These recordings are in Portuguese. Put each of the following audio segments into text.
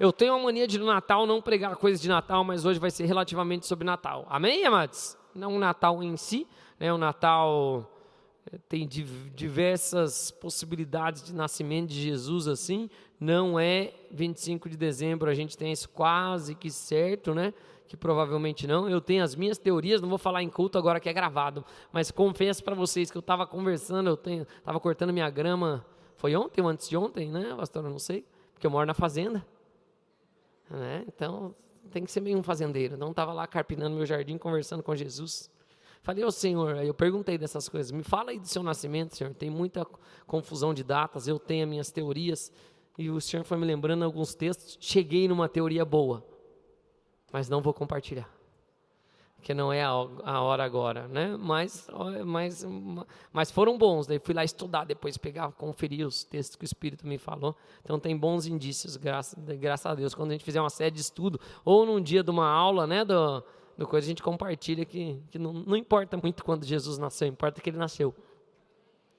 Eu tenho a mania de no Natal não pregar coisas de Natal, mas hoje vai ser relativamente sobre Natal. Amém, amados? Não o Natal em si, né? O Natal tem diversas possibilidades de nascimento de Jesus assim. Não é 25 de dezembro, a gente tem isso quase que certo, né? Que provavelmente não. Eu tenho as minhas teorias, não vou falar em culto agora que é gravado, mas confesso para vocês que eu estava conversando, estava cortando minha grama, foi ontem ou antes de ontem, né, pastor? Eu não sei, porque eu moro na fazenda, né? Então tem que ser meio um fazendeiro. Não estava lá carpinando meu jardim, conversando com Jesus. Falei, ô Senhor, aí eu perguntei dessas coisas, me fala aí do seu nascimento, Senhor, tem muita confusão de datas, eu tenho as minhas teorias, e o Senhor foi me lembrando alguns textos, cheguei numa teoria boa, mas não vou compartilhar, porque não é a hora agora, né? Mas foram bons, daí fui lá estudar, depois pegar, conferir os textos que o Espírito me falou, então tem bons indícios, graças a Deus, quando a gente fizer uma série de estudo, ou num dia de uma aula, né, do coisa a gente compartilha que não importa muito quando Jesus nasceu, importa que ele nasceu.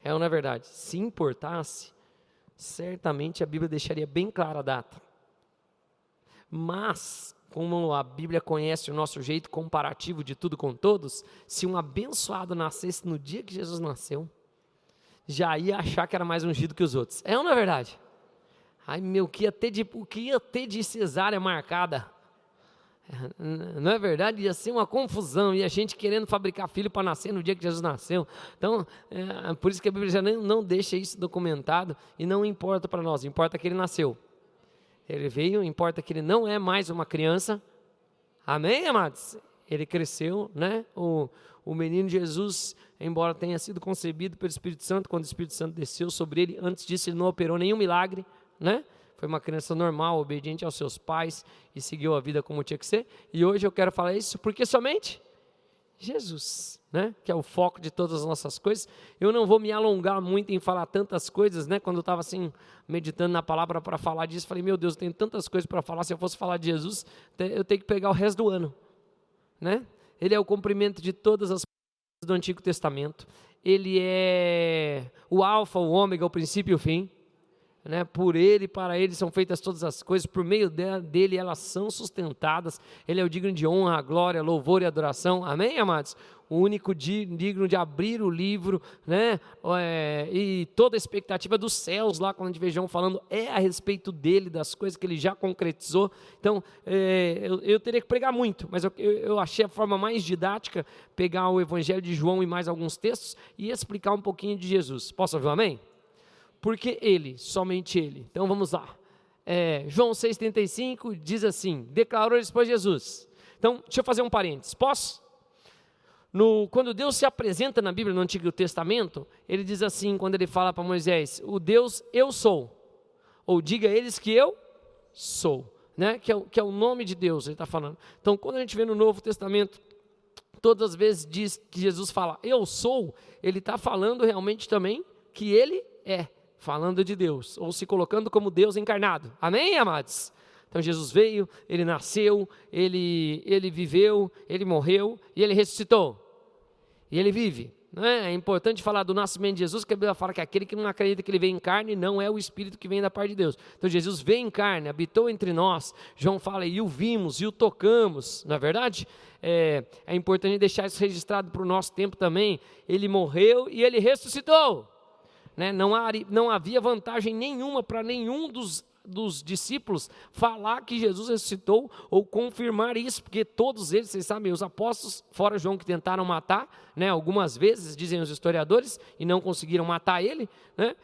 É ou não é verdade? Se importasse, certamente a Bíblia deixaria bem clara a data. Mas, como a Bíblia conhece o nosso jeito comparativo de tudo com todos, se um abençoado nascesse no dia que Jesus nasceu, já ia achar que era mais ungido que os outros. É ou não é verdade? Ai meu, o que ia ter de cesárea marcada? Não é verdade? Ia ser uma confusão, e a gente querendo fabricar filho para nascer no dia que Jesus nasceu. Então, por isso que a Bíblia já não deixa isso documentado, e não importa para nós, importa que ele nasceu. Ele veio, importa que ele não é mais uma criança. Amém, amados? Ele cresceu, né? O menino Jesus, embora tenha sido concebido pelo Espírito Santo, quando o Espírito Santo desceu sobre ele, antes disso ele não operou nenhum milagre, né? Foi uma criança normal, obediente aos seus pais e seguiu a vida como tinha que ser. E hoje eu quero falar isso porque somente Jesus, né? Que é o foco de todas as nossas coisas. Eu não vou me alongar muito em falar tantas coisas, né? Quando eu estava assim, meditando na palavra para falar disso, falei, meu Deus, eu tenho tantas coisas para falar. Se eu fosse falar de Jesus, eu tenho que pegar o resto do ano, né? Ele é o cumprimento de todas as coisas do Antigo Testamento. Ele é o alfa, o ômega, o princípio e o fim. Né, por ele, para ele são feitas todas as coisas, por meio dele elas são sustentadas. Ele é o digno de honra, glória, louvor e adoração. Amém, amados? O único digno de abrir o livro, né, e toda a expectativa dos céus lá, quando a gente vê João falando, é a respeito dele, das coisas que ele já concretizou. Então, eu teria que pregar muito, mas eu achei a forma mais didática pegar o Evangelho de João e mais alguns textos e explicar um pouquinho de Jesus. Posso ouvir um amém? Porque ele, somente ele. Então vamos lá. João 6,35 diz assim, declarou-lhes, pois, Jesus. Então, deixa eu fazer um parênteses, posso? Quando Deus se apresenta na Bíblia, no Antigo Testamento, ele diz assim, quando ele fala para Moisés, o Deus eu sou, ou diga a eles que eu sou, né? que é o nome de Deus, ele está falando. Então, quando a gente vê no Novo Testamento, todas as vezes diz que Jesus fala, eu sou, ele está falando realmente também que ele é. Falando de Deus, ou se colocando como Deus encarnado. Amém, amados? Então Jesus veio, ele nasceu, ele viveu, ele morreu e ele ressuscitou. E ele vive. Né? É importante falar do nascimento de Jesus, que a Bíblia fala que aquele que não acredita que ele veio em carne não é o Espírito que vem da parte de Deus. Então Jesus veio em carne, habitou entre nós. João fala, e o vimos, e o tocamos. Não é verdade? É importante deixar isso registrado para o nosso tempo também. Ele morreu e ele ressuscitou. Né? Não havia vantagem nenhuma para nenhum dos discípulos falar que Jesus ressuscitou ou confirmar isso, porque todos eles, vocês sabem, os apóstolos, fora João que tentaram matar, né, algumas vezes, dizem os historiadores, e não conseguiram matar ele, né,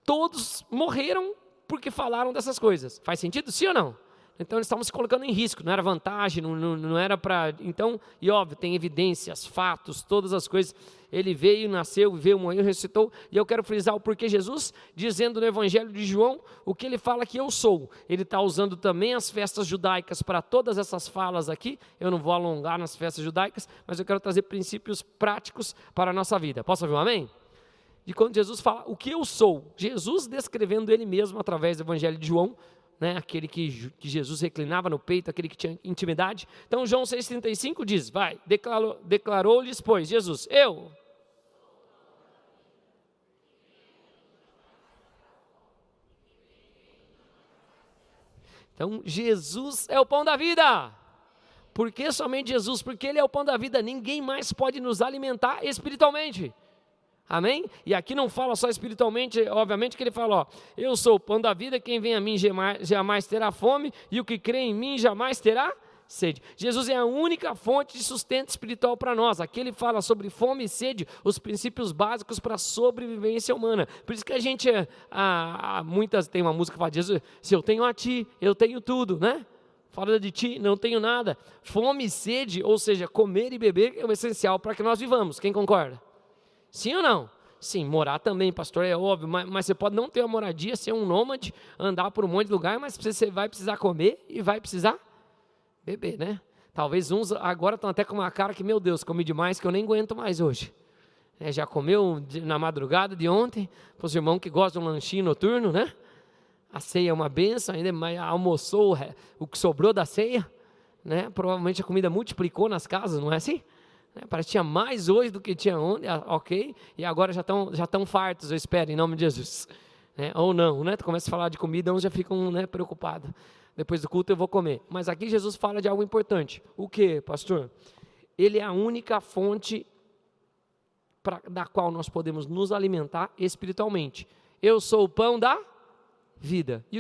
todos morreram porque falaram dessas coisas. Faz sentido, sim ou não? Então eles estavam se colocando em risco, não era vantagem, não era para... Então, e óbvio, tem evidências, fatos, todas as coisas. Ele veio, nasceu, viveu, morreu, ressuscitou. E eu quero frisar o porquê Jesus, dizendo no Evangelho de João, o que ele fala que eu sou. Ele está usando também as festas judaicas para todas essas falas aqui. Eu não vou alongar nas festas judaicas, mas eu quero trazer princípios práticos para a nossa vida. Posso ouvir um amém? De quando Jesus fala o que eu sou. Jesus descrevendo ele mesmo através do Evangelho de João, né, aquele que Jesus reclinava no peito, aquele que tinha intimidade. Então João 6,35 diz, declarou-lhes, pois, Jesus, eu. Então, Jesus é o pão da vida. Por que somente Jesus? Porque Ele é o pão da vida. Ninguém mais pode nos alimentar espiritualmente. Amém? E aqui não fala só espiritualmente, obviamente que ele fala, ó, eu sou o pão da vida, quem vem a mim jamais terá fome, e o que crê em mim jamais terá sede. Jesus é a única fonte de sustento espiritual para nós. Aqui ele fala sobre fome e sede, os princípios básicos para a sobrevivência humana. Por isso que a gente, muitas, tem uma música que fala, Jesus, se eu tenho a ti, eu tenho tudo, né? Fora de ti, não tenho nada. Fome e sede, ou seja, comer e beber é o essencial para que nós vivamos. Quem concorda? Sim ou não? Sim, morar também, pastor, é óbvio, mas você pode não ter uma moradia, ser um nômade, andar por um monte de lugar, mas você vai precisar comer e vai precisar beber, né? Talvez uns agora estão até com uma cara que, meu Deus, comi demais que eu nem aguento mais hoje. Já comeu na madrugada de ontem, para os irmãos que gostam de um lanchinho noturno, né? A ceia é uma benção, ainda almoçou o que sobrou da ceia, né? Provavelmente a comida multiplicou nas casas, não é assim? Parece que tinha mais hoje do que tinha ontem, ok, e agora já estão fartos, eu espero, em nome de Jesus, ou não, né? Tu começa a falar de comida, uns já ficam, né, preocupados, depois do culto eu vou comer, mas aqui Jesus fala de algo importante, o que, pastor? Ele é a única fonte da qual nós podemos nos alimentar espiritualmente, eu sou o pão da vida, e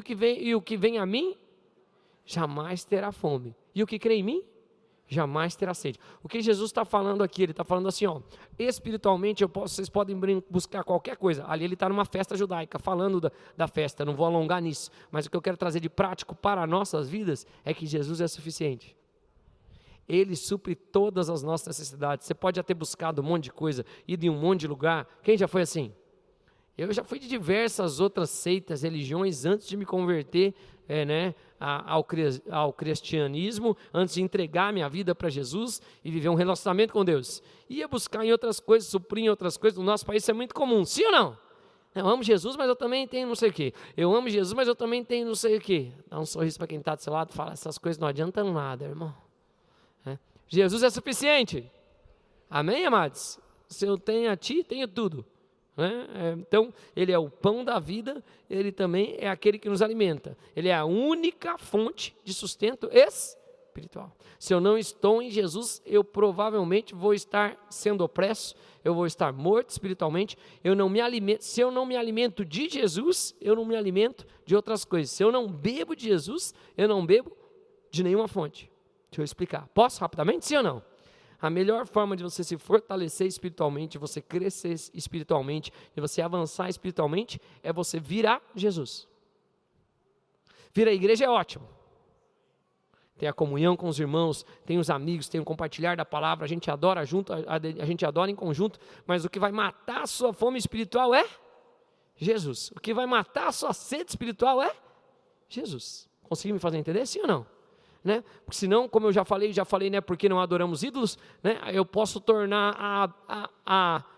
o que vem a mim, jamais terá fome, e o que crê em mim, jamais terá sede. O que Jesus está falando aqui? Ele está falando assim, ó, espiritualmente vocês podem buscar qualquer coisa. Ali ele está numa festa judaica, falando da festa, não vou alongar nisso. Mas o que eu quero trazer de prático para nossas vidas é que Jesus é suficiente. Ele supre todas as nossas necessidades. Você pode até buscado um monte de coisa, ido em um monte de lugar. Quem já foi assim? Eu já fui de diversas outras seitas, religiões, antes de me converter, ao cristianismo, antes de entregar minha vida para Jesus e viver um relacionamento com Deus. Ia buscar em outras coisas, suprir em outras coisas. No nosso país isso é muito comum, sim ou não? Eu amo Jesus, mas eu também tenho não sei o quê. Eu amo Jesus, mas eu também tenho não sei o quê. Dá um sorriso para quem está do seu lado e fala, essas coisas não adiantam nada, irmão. Jesus é suficiente. Amém, amados? Se eu tenho a ti, tenho tudo. Então, ele é o pão da vida, ele também é aquele que nos alimenta. Ele é a única fonte de sustento espiritual. Se eu não estou em Jesus, eu provavelmente vou estar sendo opresso, eu vou estar morto espiritualmente, se eu não me alimento de Jesus, eu não me alimento de outras coisas. Se eu não bebo de Jesus, eu não bebo de nenhuma fonte. Deixa eu explicar. Posso rapidamente, sim ou não? A melhor forma de você se fortalecer espiritualmente, de você crescer espiritualmente, de você avançar espiritualmente, é você virar Jesus. Vir à igreja é ótimo. Tem a comunhão com os irmãos, tem os amigos, tem o compartilhar da palavra, a gente adora junto, a gente adora em conjunto, mas o que vai matar a sua fome espiritual é Jesus. O que vai matar a sua sede espiritual é Jesus. Conseguiu me fazer entender, sim ou não? Porque senão, como eu já falei, porque não adoramos ídolos, eu posso tornar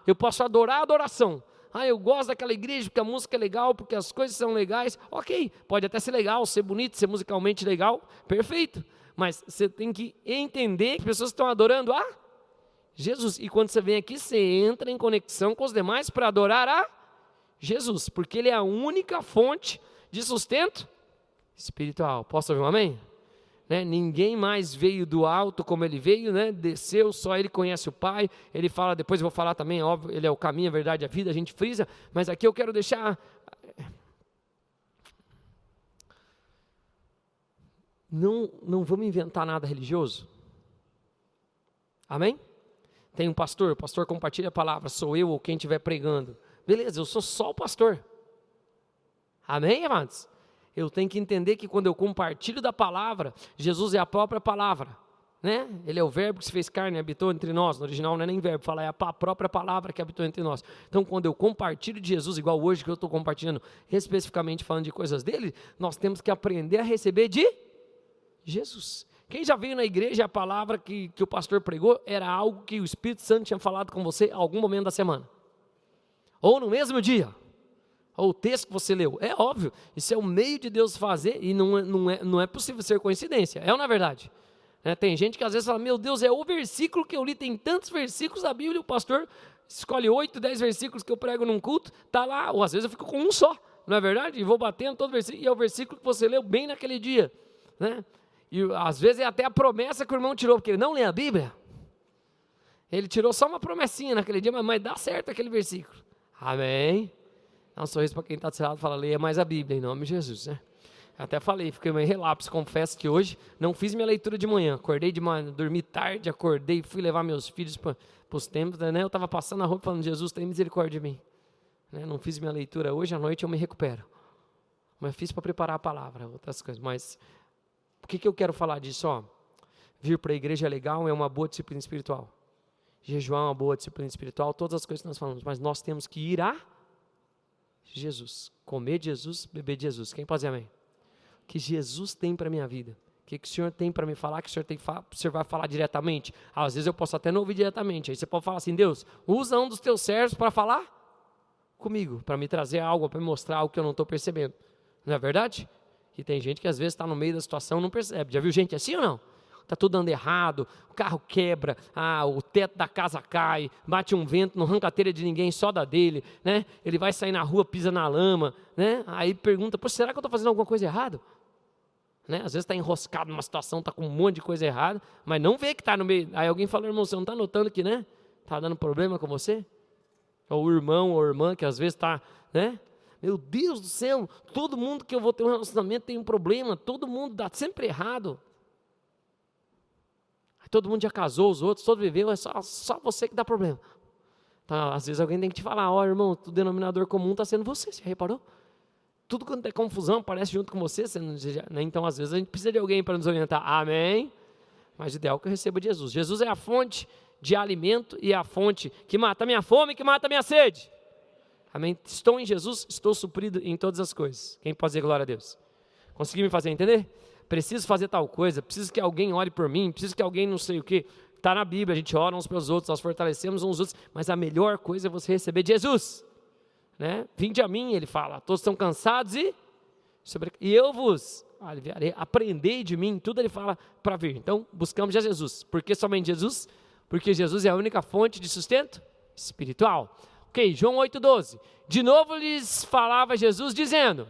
eu posso adorar a adoração. Eu gosto daquela igreja porque a música é legal, porque as coisas são legais. Ok, pode até ser legal, ser bonito, ser musicalmente legal, perfeito. Mas você tem que entender que as pessoas estão adorando a Jesus. E quando você vem aqui, você entra em conexão com os demais para adorar a Jesus, porque Ele é a única fonte de sustento espiritual. Posso ouvir um amém? Ninguém mais veio do alto como ele veio, desceu, só ele conhece o Pai. Ele fala, depois eu vou falar também, óbvio, ele é o caminho, a verdade, a vida, a gente frisa, mas aqui eu quero deixar, não vamos inventar nada religioso, amém? Tem um pastor, o pastor compartilha a palavra, sou eu ou quem estiver pregando, beleza, eu sou só o pastor, amém, amados? Eu tenho que entender que quando eu compartilho da palavra, Jesus é a própria palavra, Ele é o verbo que se fez carne e habitou entre nós. No original não é nem verbo, fala, é a própria palavra que habitou entre nós. Então quando eu compartilho de Jesus, igual hoje que eu estou compartilhando, especificamente falando de coisas dele, nós temos que aprender a receber de Jesus. Quem já veio na igreja, a palavra que o pastor pregou, era algo que o Espírito Santo tinha falado com você em algum momento da semana. Ou no mesmo dia. Ou o texto que você leu, é óbvio, isso é o meio de Deus fazer e não é possível ser coincidência, é ou não é verdade? Tem gente que às vezes fala, meu Deus, é o versículo que eu li, tem tantos versículos da Bíblia, o pastor escolhe 8, 10 versículos que eu prego num culto, está lá, ou às vezes eu fico com um só, não é verdade? E vou batendo todo versículo, e é o versículo que você leu bem naquele dia. né? E às vezes é até a promessa que o irmão tirou, porque ele não lê a Bíblia. Ele tirou só uma promessinha naquele dia, mas dá certo aquele versículo. Amém? Dá um sorriso para quem está do seu lado e fala, leia mais a Bíblia, em nome de Jesus, né? Até falei, fiquei meio relapso, confesso que hoje não fiz minha leitura de manhã, acordei de manhã, dormi tarde, acordei, fui levar meus filhos para os templos, né? Eu estava passando na rua falando, Jesus, tem misericórdia de mim. Né? Não fiz minha leitura hoje, à noite eu me recupero. Mas fiz para preparar a palavra, outras coisas. Mas o que eu quero falar disso? Ó, vir para a igreja é legal, é uma boa disciplina espiritual. Jejuar é uma boa disciplina espiritual, todas as coisas que nós falamos, mas nós temos que ir a Jesus, comer de Jesus, beber de Jesus. Quem pode dizer amém? O que Jesus tem para a minha vida? O que o Senhor tem para me falar, que o Senhor vai falar diretamente? Às vezes eu posso até não ouvir diretamente, aí você pode falar assim, Deus, usa um dos teus servos para falar comigo, para me trazer algo, para me mostrar algo que eu não estou percebendo. Não é verdade? E tem gente que às vezes está no meio da situação e não percebe. Já viu gente assim ou não? Está tudo dando errado, o carro quebra, o teto da casa cai, bate um vento, não arranca a telha de ninguém, só da dele, né? Ele vai sair na rua, pisa na lama, né? Aí pergunta, será que eu estou fazendo alguma coisa errada? Né? Às vezes está enroscado numa situação, está com um monte de coisa errada, mas não vê que está no meio. Aí alguém fala, irmão, você não está notando que, né? Está dando problema com você? Ou o irmão ou a irmã que às vezes está, né? Meu Deus do céu, todo mundo que eu vou ter um relacionamento tem um problema, todo mundo dá sempre errado. Todo mundo já casou, os outros, todo viveu, é só você que dá problema. Então, às vezes alguém tem que te falar, irmão, o denominador comum está sendo você reparou? Tudo quando é confusão aparece junto com você, né? Então às vezes a gente precisa de alguém para nos orientar, amém? Mas o ideal é que eu receba de Jesus. Jesus é a fonte de alimento e é a fonte que mata a minha fome e que mata a minha sede. Amém? Estou em Jesus, estou suprido em todas as coisas. Quem pode dizer glória a Deus? Conseguiu me fazer entender? Preciso fazer tal coisa, preciso que alguém ore por mim, preciso que alguém não sei o quê. Está na Bíblia, a gente ora uns pelos outros, nós fortalecemos uns os outros, mas a melhor coisa é você receber de Jesus. Né? Vinde a mim, ele fala, todos estão cansados e eu vos aliviarei, aprendei de mim, tudo ele fala para vir. Então, buscamos Jesus. Por que somente Jesus? Porque Jesus é a única fonte de sustento espiritual. Ok, João 8,12. De novo lhes falava Jesus dizendo...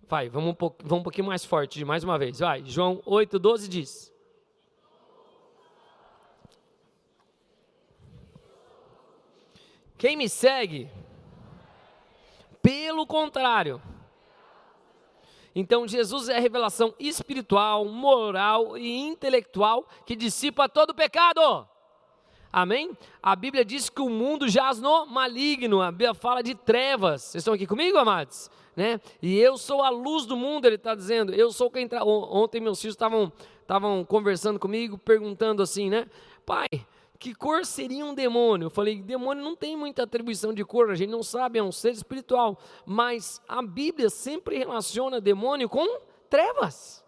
Vai, vamos um pouquinho mais forte, mais uma vez. Vai, João 8,12 diz. Quem me segue, pelo contrário. Então Jesus é a revelação espiritual, moral e intelectual que dissipa todo o pecado. Amém? A Bíblia diz que o mundo jaz no maligno, a Bíblia fala de trevas. Vocês estão aqui comigo, amados? Né? E eu sou a luz do mundo, ele está dizendo. Eu sou quem ontem meus filhos estavam conversando comigo, perguntando assim, né? Pai, que cor seria um demônio? Eu falei, demônio não tem muita atribuição de cor, a gente não sabe, é um ser espiritual. Mas a Bíblia sempre relaciona demônio com trevas.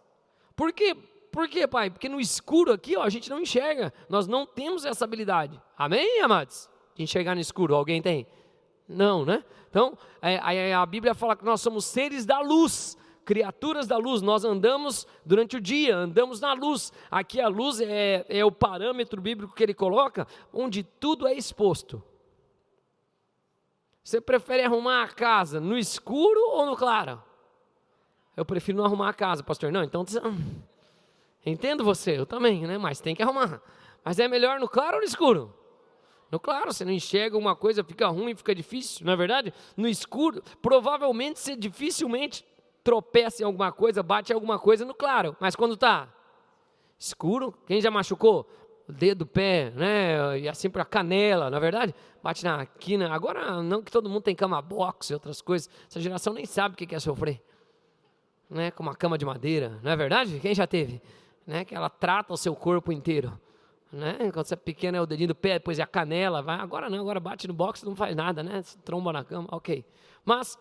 Por quê? Por quê, pai? Porque no escuro aqui, a gente não enxerga. Nós não temos essa habilidade. Amém, amados? De enxergar no escuro, alguém tem? Não, né? Então, a Bíblia fala que nós somos seres da luz, criaturas da luz. Nós andamos durante o dia, andamos na luz. Aqui a luz é o parâmetro bíblico que ele coloca, onde tudo é exposto. Você prefere arrumar a casa no escuro ou no claro? Eu prefiro não arrumar a casa, pastor. Não, então... Entendo você, eu também, né? Mas tem que arrumar. Mas é melhor no claro ou no escuro? No claro, você não enxerga uma coisa, fica ruim, fica difícil, não é verdade? No escuro, provavelmente você dificilmente tropeça em alguma coisa, bate em alguma coisa no claro. Mas quando está escuro, quem já machucou? O dedo, o pé, né? E assim para a canela, não é verdade? Bate na quina. Agora, não que todo mundo tem cama box e outras coisas. Essa geração nem sabe o que é sofrer. Né? Com uma cama de madeira, não é verdade? Quem já teve? Né? Que ela trata o seu corpo inteiro. Né? Quando você é pequeno é o dedinho do pé, depois é a canela, vai. Agora não, agora bate no box, não faz nada, né? Tromba na cama, ok. Mas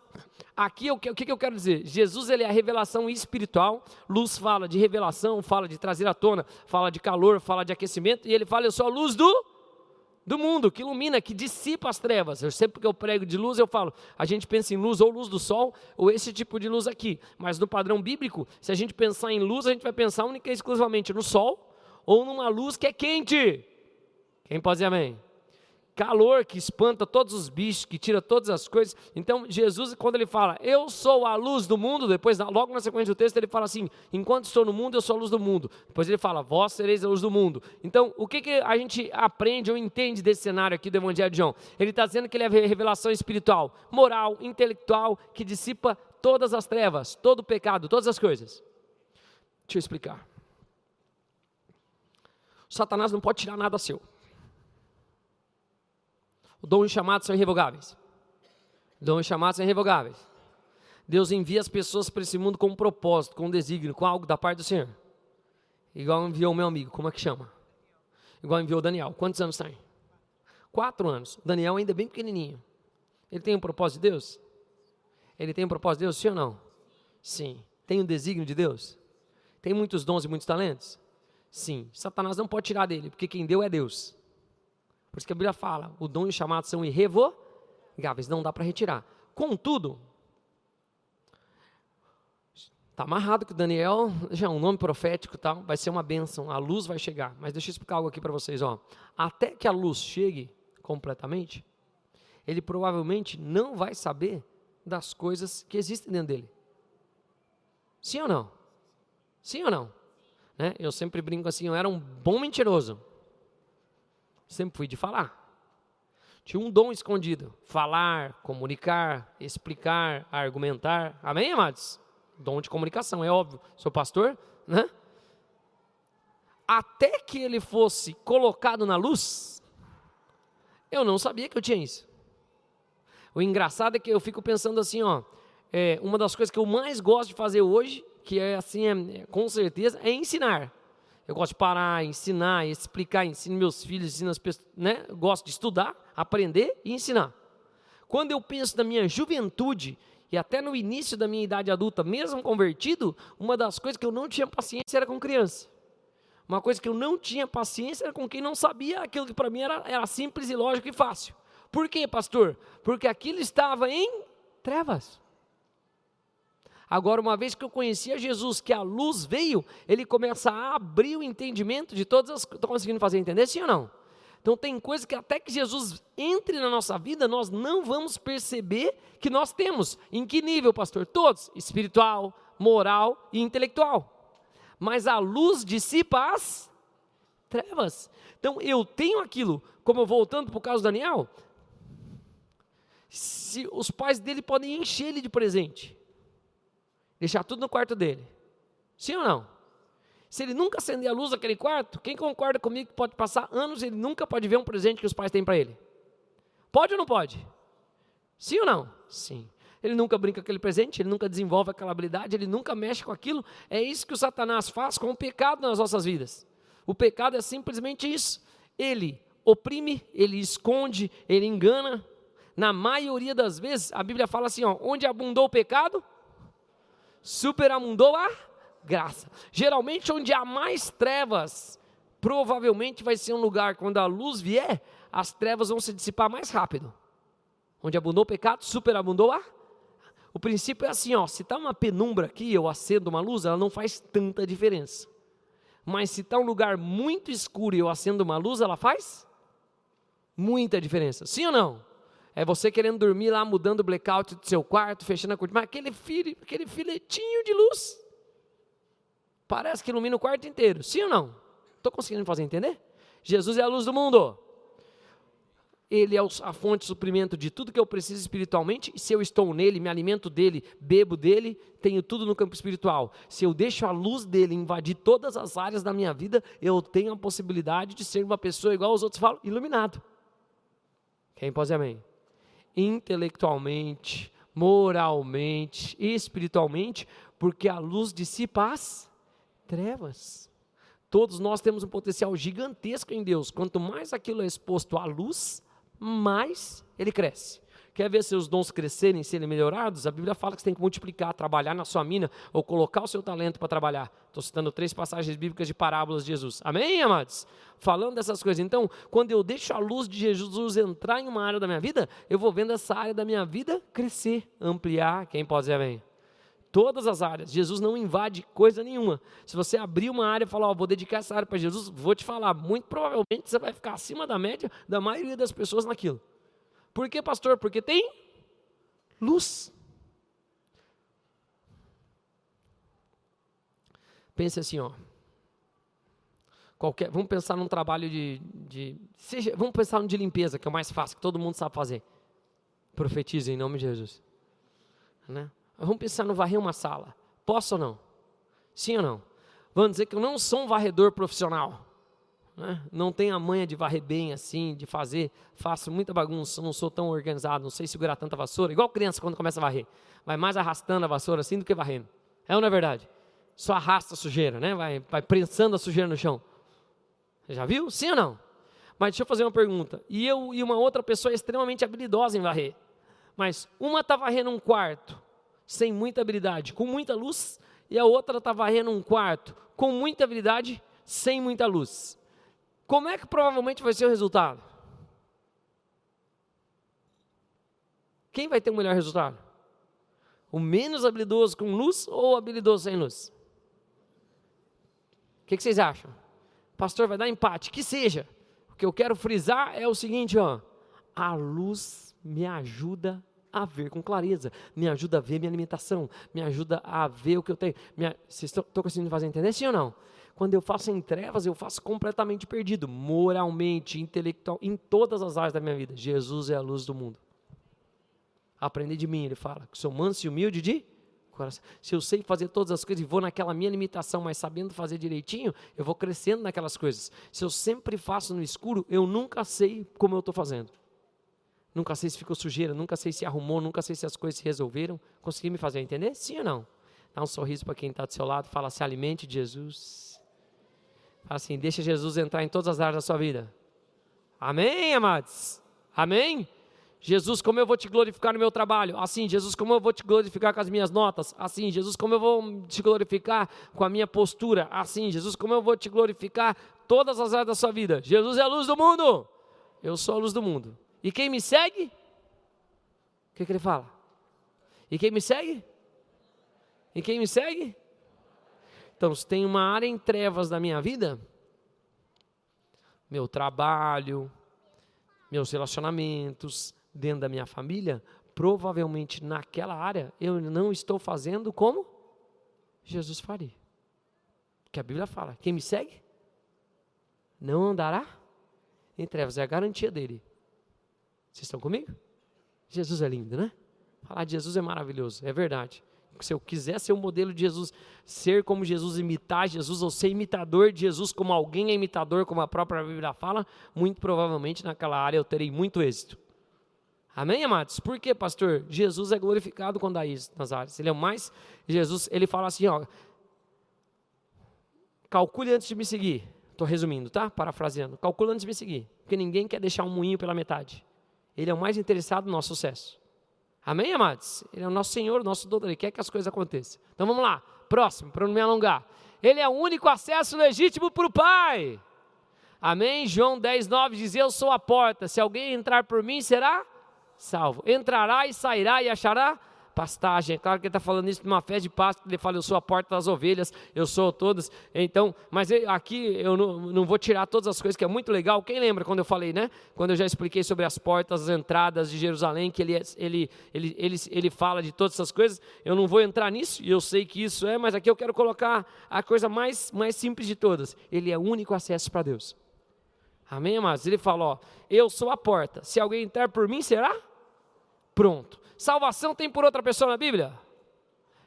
aqui o que eu quero dizer? Jesus, ele é a revelação espiritual. Luz fala de revelação, fala de trazer à tona, fala de calor, fala de aquecimento, e ele fala, eu sou a luz do mundo, que ilumina, que dissipa as trevas. Sempre que eu prego de luz, eu falo, a gente pensa em luz, ou luz do sol, ou esse tipo de luz aqui. Mas no padrão bíblico, se a gente pensar em luz, a gente vai pensar única e exclusivamente no sol, ou numa luz que é quente. Quem pode dizer amém? calor que espanta todos os bichos, que tira todas as coisas. Então Jesus, quando ele fala, eu sou a luz do mundo, depois logo na sequência do texto ele fala assim, enquanto estou no mundo eu sou a luz do mundo. Depois ele fala, vós sereis a luz do mundo. Então o que a gente aprende ou entende desse cenário aqui do Evangelho de João? Ele está dizendo que ele é a revelação espiritual, moral, intelectual, que dissipa todas as trevas, todo o pecado, todas as coisas. Deixa eu explicar. O Satanás não pode tirar nada seu. O dom e chamado são irrevogáveis. Dom e chamado são irrevogáveis. Deus envia as pessoas para esse mundo com um propósito, com um desígnio, com algo da parte do Senhor. Igual enviou o meu amigo, como é que chama? Igual enviou o Daniel. Quantos anos tem? 4 anos. O Daniel ainda é bem pequenininho. Ele tem um propósito de Deus? Ele tem um propósito de Deus, sim ou não? Sim. Tem um desígnio de Deus? Tem muitos dons e muitos talentos? Sim. Satanás não pode tirar dele, porque quem deu é Deus. Por isso que a Bíblia fala, o dom e o chamado são irrevogáveis, não dá para retirar. Contudo, está amarrado que o Daniel, já é um nome profético e tal, vai ser uma bênção, a luz vai chegar. Mas deixa eu explicar algo aqui para vocês. Até que a luz chegue completamente, ele provavelmente não vai saber das coisas que existem dentro dele. Sim ou não? Sim ou não? Né? Eu sempre brinco assim, eu era um bom mentiroso. Sempre fui de falar. Tinha um dom escondido. Falar, comunicar, explicar, argumentar. Amém, amados? Dom de comunicação, é óbvio. Sou pastor, né? Até que ele fosse colocado na luz, eu não sabia que eu tinha isso. O engraçado é que eu fico pensando assim, uma das coisas que eu mais gosto de fazer hoje, que é assim, com certeza, é ensinar. Eu gosto de parar, ensinar, explicar, ensino meus filhos, ensino as pessoas, né? Eu gosto de estudar, aprender e ensinar. Quando eu penso na minha juventude e até no início da minha idade adulta, mesmo convertido, uma das coisas que eu não tinha paciência era com criança. Uma coisa que eu não tinha paciência era com quem não sabia aquilo que para mim era simples e lógico e fácil. Por quê, pastor? Porque aquilo estava em trevas. Agora, uma vez que eu conhecia Jesus, que a luz veio, ele começa a abrir o entendimento de todas as coisas. Estou conseguindo fazer entender, sim ou não? Então tem coisas que até que Jesus entre na nossa vida, nós não vamos perceber que nós temos. Em que nível, pastor? Todos. Espiritual, moral e intelectual. Mas a luz dissipa as trevas. Então eu tenho aquilo, como voltando para o caso do Daniel, se os pais dele podem encher ele de presente. Deixar tudo no quarto dele. Sim ou não? Se ele nunca acender a luz daquele quarto, quem concorda comigo que pode passar anos e ele nunca pode ver um presente que os pais têm para ele? Pode ou não pode? Sim ou não? Sim. Ele nunca brinca com aquele presente, ele nunca desenvolve aquela habilidade, ele nunca mexe com aquilo. É isso que o Satanás faz com o pecado nas nossas vidas. O pecado é simplesmente isso. Ele oprime, ele esconde, ele engana. Na maioria das vezes, a Bíblia fala assim, onde abundou o pecado, superabundou a graça. Geralmente onde há mais trevas, provavelmente vai ser um lugar, quando a luz vier, as trevas vão se dissipar mais rápido. Onde abundou o pecado, superabundou a... O princípio é assim, se está uma penumbra aqui, eu acendo uma luz, ela não faz tanta diferença. Mas se está um lugar muito escuro e eu acendo uma luz, ela faz muita diferença. Sim ou não? É você querendo dormir lá, mudando o blackout do seu quarto, fechando a cortina, mas aquele filetinho de luz, parece que ilumina o quarto inteiro. Sim ou não? Estou conseguindo fazer entender? Jesus é a luz do mundo. Ele é a fonte de suprimento de tudo que eu preciso espiritualmente, e se eu estou nele, me alimento dele, bebo dele, tenho tudo no campo espiritual. Se eu deixo a luz dele invadir todas as áreas da minha vida, eu tenho a possibilidade de ser uma pessoa igual aos outros falam, iluminado. Quem pode dizer amém? Intelectualmente, moralmente, espiritualmente, porque a luz dissipa as trevas. Todos nós temos um potencial gigantesco em Deus. Quanto mais aquilo é exposto à luz, mais ele cresce. Quer ver seus dons crescerem, serem melhorados? A Bíblia fala que você tem que multiplicar, trabalhar na sua mina, ou colocar o seu talento para trabalhar. Estou citando 3 passagens bíblicas de parábolas de Jesus. Amém, amados? Falando dessas coisas. Então, quando eu deixo a luz de Jesus entrar em uma área da minha vida, eu vou vendo essa área da minha vida crescer, ampliar. Quem pode dizer amém? todas as áreas. Jesus não invade coisa nenhuma. Se você abrir uma área e falar, vou dedicar essa área para Jesus, vou te falar, muito provavelmente você vai ficar acima da média da maioria das pessoas naquilo. Por quê, pastor? Porque tem luz. Pense assim, vamos pensar num trabalho vamos pensar no de limpeza, que é o mais fácil, que todo mundo sabe fazer. Profetiza em nome de Jesus. Né? Vamos pensar no varrer uma sala. Posso ou não? Sim ou não? Vamos dizer que eu não sou um varredor profissional. Né? Não tenho a manha de varrer bem assim, de fazer. Faço muita bagunça, não sou tão organizado, não sei segurar tanta vassoura. Igual criança quando começa a varrer. Vai mais arrastando a vassoura assim do que varrendo. É ou não é verdade? Só arrasta a sujeira, né? Vai prensando a sujeira no chão. Já viu? Sim ou não? Mas deixa eu fazer uma pergunta. E uma outra pessoa é extremamente habilidosa em varrer. Mas uma está varrendo um quarto sem muita habilidade, com muita luz, e a outra está varrendo um quarto com muita habilidade, sem muita luz. Como é que provavelmente vai ser o resultado? Quem vai ter o melhor resultado? O menos habilidoso com luz ou o habilidoso sem luz? O que vocês acham? Pastor, vai dar empate, que seja. O que eu quero frisar é o seguinte, a luz me ajuda a ver com clareza, me ajuda a ver minha limitação, me ajuda a ver o que eu tenho. Vocês estão conseguindo fazer entender, sim ou não? Quando eu faço em trevas, eu faço completamente perdido, moralmente, intelectual, em todas as áreas da minha vida. Jesus é a luz do mundo. Aprender de mim, ele fala, que sou manso e humilde de coração. Se eu sei fazer todas as coisas e vou naquela minha limitação, mas sabendo fazer direitinho, eu vou crescendo naquelas coisas. Se eu sempre faço no escuro, eu nunca sei como eu estou fazendo. Nunca sei se ficou sujeira, nunca sei se arrumou, nunca sei se as coisas se resolveram. Consegui me fazer entender? Sim ou não? Dá um sorriso para quem está do seu lado, fala, se alimente de Jesus. Fala assim, deixa Jesus entrar em todas as áreas da sua vida. Amém, amados? Amém? Jesus, como eu vou te glorificar no meu trabalho? Assim, Jesus, como eu vou te glorificar com as minhas notas? Assim, Jesus, como eu vou te glorificar com a minha postura? Assim, Jesus, como eu vou te glorificar todas as áreas da sua vida? Jesus é a luz do mundo. Eu sou a luz do mundo. E quem me segue? O que ele fala? E quem me segue? E quem me segue? Então, se tem uma área em trevas da minha vida, meu trabalho, meus relacionamentos, dentro da minha família, provavelmente naquela área eu não estou fazendo como Jesus faria. Porque a Bíblia fala, quem me segue não andará em trevas, é a garantia dele. Vocês estão comigo? Jesus é lindo, né? Falar de Jesus é maravilhoso, é verdade. Se eu quiser ser o modelo de Jesus, ser como Jesus, imitar Jesus, ou ser imitador de Jesus como alguém é imitador, como a própria Bíblia fala, muito provavelmente naquela área eu terei muito êxito. Amém, amados? Por quê, pastor? Jesus é glorificado quando há isso nas áreas. Ele é o mais... Jesus, ele fala assim, calcule antes de me seguir. Estou resumindo, tá? Parafraseando. Calcule antes de me seguir. Porque ninguém quer deixar um moinho pela metade. Ele é o mais interessado no nosso sucesso. Amém, amados? Ele é o nosso Senhor, o nosso doutor. Ele quer que as coisas aconteçam. Então vamos lá. Próximo, para não me alongar. Ele é o único acesso legítimo para o Pai. Amém? João 10:9 diz, eu sou a porta. Se alguém entrar por mim, será salvo. Entrará e sairá e achará pastagem. É claro que ele está falando isso numa festa de Páscoa, ele fala, eu sou a porta das ovelhas, eu sou todas. Então, mas aqui eu não vou tirar todas as coisas, que é muito legal. Quem lembra quando eu falei, né? Quando eu já expliquei sobre as portas, as entradas de Jerusalém, que ele fala de todas essas coisas. Eu não vou entrar nisso, e eu sei que isso mas aqui eu quero colocar a coisa mais simples de todas. Ele é o único acesso para Deus. Amém, amados? Ele fala, eu sou a porta. Se alguém entrar por mim, será? Pronto. Salvação tem por outra pessoa na Bíblia?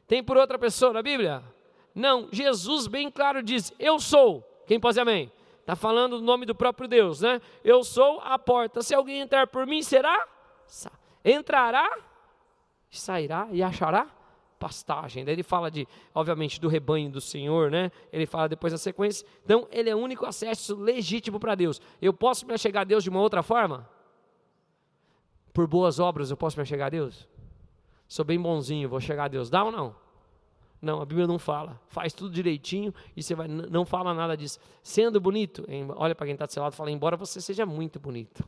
Tem por outra pessoa na Bíblia? Não. Jesus bem claro diz, eu sou. Quem pode dizer amém? Está falando o nome do próprio Deus, né? Eu sou a porta. Se alguém entrar por mim, será? Entrará, sairá e achará pastagem. Daí ele fala obviamente, do rebanho do Senhor, né? Ele fala depois na sequência. Então, ele é o único acesso legítimo para Deus. Eu posso me achegar a Deus de uma outra forma? Por boas obras eu posso me achegar a Deus? Sou bem bonzinho, vou chegar a Deus. Dá ou não? Não, a Bíblia não fala. Faz tudo direitinho e você não fala nada disso. Sendo bonito, olha para quem está do seu lado e fala, embora você seja muito bonito.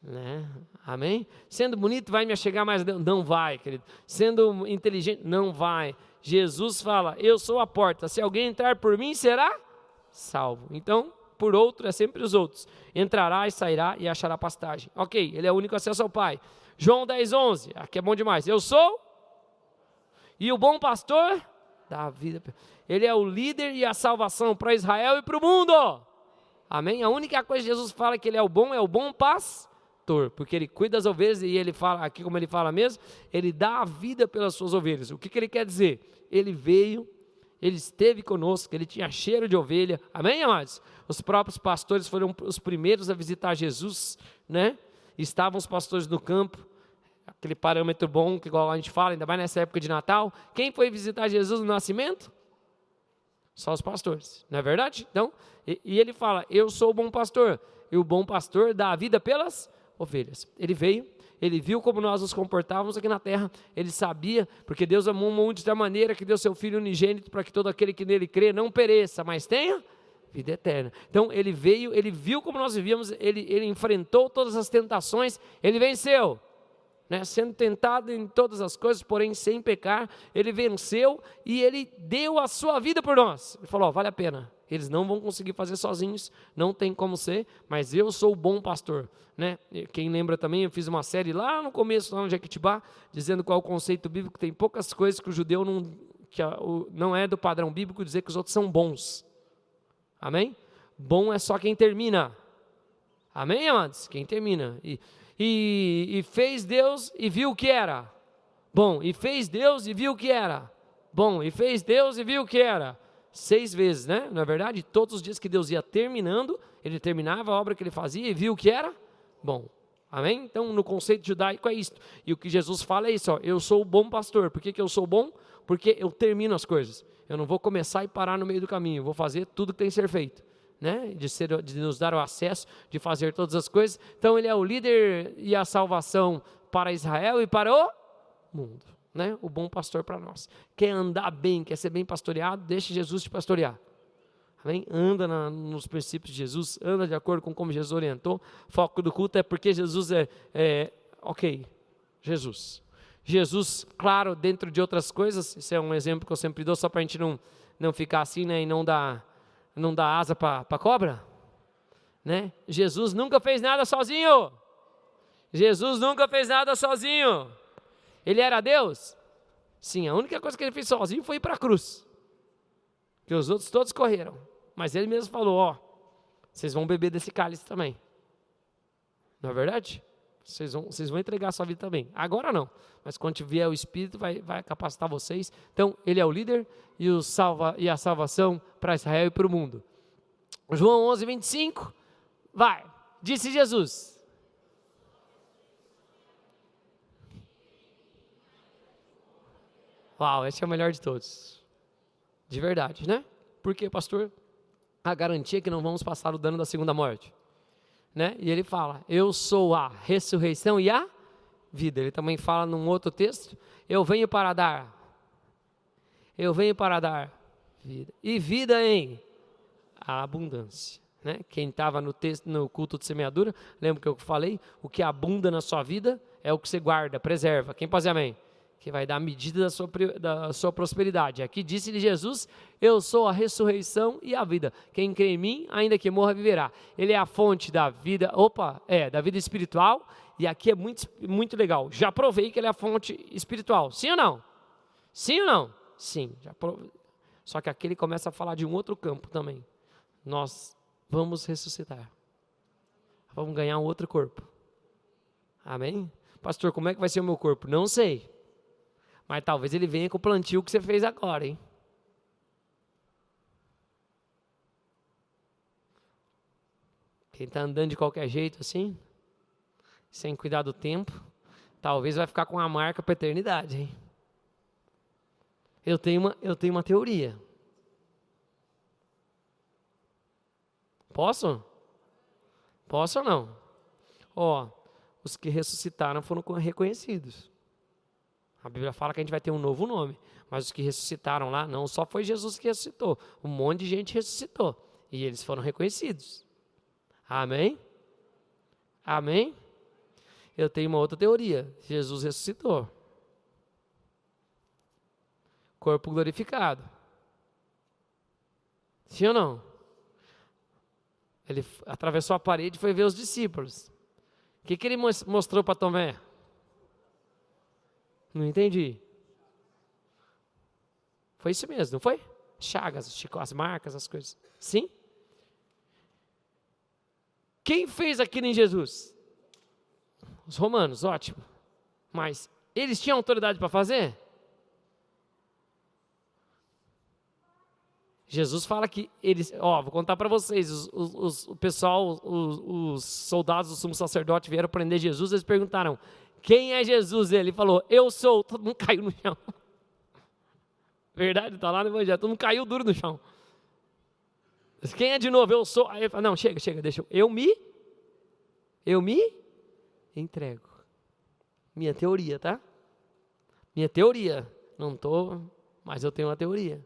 né? Amém? Sendo bonito vai me achegar mais a Deus? Não vai, querido. Sendo inteligente? Não vai. Jesus fala, eu sou a porta, se alguém entrar por mim será salvo. Então, por outro é sempre os outros. Entrará e sairá e achará pastagem. Ok, ele é o único acesso ao Pai. João 10:11, aqui é bom demais. Eu sou e o bom pastor da vida. Ele é o líder e a salvação para Israel e para o mundo. Amém? A única coisa que Jesus fala que ele é o bom pastor, porque ele cuida das ovelhas e ele fala, aqui como ele fala mesmo, ele dá a vida pelas suas ovelhas. O que ele quer dizer? Ele veio, ele esteve conosco, ele tinha cheiro de ovelha. Amém, amados? Os próprios pastores foram os primeiros a visitar Jesus, né? Estavam os pastores no campo, aquele parâmetro bom, que igual a gente fala, ainda mais nessa época de Natal. Quem foi visitar Jesus no nascimento? Só os pastores, não é verdade? Então, e ele fala, eu sou o bom pastor, e o bom pastor dá a vida pelas ovelhas. Ele veio, ele viu como nós nos comportávamos aqui na terra, ele sabia, porque Deus amou o mundo de tal maneira que deu seu Filho unigênito para que todo aquele que nele crê não pereça, mas tenha vida eterna. Então ele veio, ele viu como nós vivíamos, ele enfrentou todas as tentações, ele venceu. Né, sendo tentado em todas as coisas, porém sem pecar, ele venceu e ele deu a sua vida por nós. Ele falou, vale a pena, eles não vão conseguir fazer sozinhos, não tem como ser, mas eu sou o bom pastor. Né? Quem lembra também, eu fiz uma série lá no começo, lá no Jequitibá, dizendo qual é o conceito bíblico. Tem poucas coisas que o judeu não é do padrão bíblico dizer que os outros são bons. Amém? Bom é só quem termina. Amém, amados? Quem termina. E fez Deus e viu o que era bom, e fez Deus e viu o que era bom, e fez Deus e viu o que era 6 vezes, né? Na verdade, todos os dias que Deus ia terminando, ele terminava a obra que ele fazia e viu o que era bom. Amém? Então, no conceito judaico é isso. E o que Jesus fala é isso, ó, eu sou o bom pastor. Por que eu sou bom? Porque eu termino as coisas. Eu não vou começar e parar no meio do caminho, eu vou fazer tudo que tem que ser feito. Né? De nos dar o acesso, de fazer todas as coisas. Então ele é o líder e a salvação para Israel e para o mundo, né? O bom pastor para nós. Quer andar bem, quer ser bem pastoreado, deixe Jesus te pastorear. Amém? Anda nos princípios de Jesus, anda de acordo com como Jesus orientou. Foco do culto é porque Jesus Jesus, claro, dentro de outras coisas, esse é um exemplo que eu sempre dou, só para a gente não ficar assim, né? E não dá asa para cobra, né? Jesus nunca fez nada sozinho. Jesus nunca fez nada sozinho. Ele era Deus? Sim, a única coisa que ele fez sozinho foi ir para a cruz. Que os outros todos correram. Mas ele mesmo falou, vocês vão beber desse cálice também. Não é verdade? Vocês vão entregar a sua vida também. Agora não, mas quando vier o Espírito vai capacitar vocês. Então ele é o líder e a salvação para Israel e para o mundo. João 11:25, disse Jesus. Uau, esse é o melhor de todos. De verdade, né? Por quê, pastor? A garantia é que não vamos passar o dano da segunda morte. Né? E ele fala, eu sou a ressurreição e a vida. Ele também fala num outro texto, eu venho para dar vida, e vida em abundância. Né? Quem estava no culto de semeadura, lembra que eu falei, o que abunda na sua vida é o que você guarda, preserva. Quem pode dizer amém? Que vai dar a medida da sua prosperidade. Aqui disse-lhe Jesus, eu sou a ressurreição e a vida. Quem crê em mim, ainda que morra, viverá. Ele é a fonte da vida, da vida espiritual, e aqui é muito, muito legal. Já provei que ele é a fonte espiritual. Sim ou não? Sim ou não? Sim, já provei. Só que aqui ele começa a falar de um outro campo também. Nós vamos ressuscitar. Vamos ganhar um outro corpo. Amém? Pastor, como é que vai ser o meu corpo? Não sei. Mas talvez ele venha com o plantio que você fez agora, hein? Quem está andando de qualquer jeito assim, sem cuidar do tempo, talvez vai ficar com uma marca para a eternidade, hein? Eu tenho uma teoria. Posso? Posso ou não? Os que ressuscitaram foram reconhecidos. A Bíblia fala que a gente vai ter um novo nome, mas os que ressuscitaram lá, não só foi Jesus que ressuscitou, um monte de gente ressuscitou, e eles foram reconhecidos. Amém? Amém? Eu tenho uma outra teoria. Jesus ressuscitou. Corpo glorificado. Sim ou não? Ele atravessou a parede e foi ver os discípulos. O que ele mostrou para Tomé? Não entendi. Foi isso mesmo, não foi? Chagas, as marcas, as coisas. Sim? Quem fez aquilo em Jesus? Os romanos, ótimo. Mas eles tinham autoridade para fazer? Jesus fala que eles, vou contar para vocês, o pessoal, os soldados do sumo sacerdote vieram prender Jesus, eles perguntaram, quem é Jesus? Ele falou, eu sou, todo mundo caiu no chão. Verdade, está lá no evangelho, todo mundo caiu duro no chão. Quem é de novo? Eu sou. Aí ele fala, não, chega, deixa eu me entrego. Minha teoria, tá? Minha teoria, não mas eu tenho uma teoria.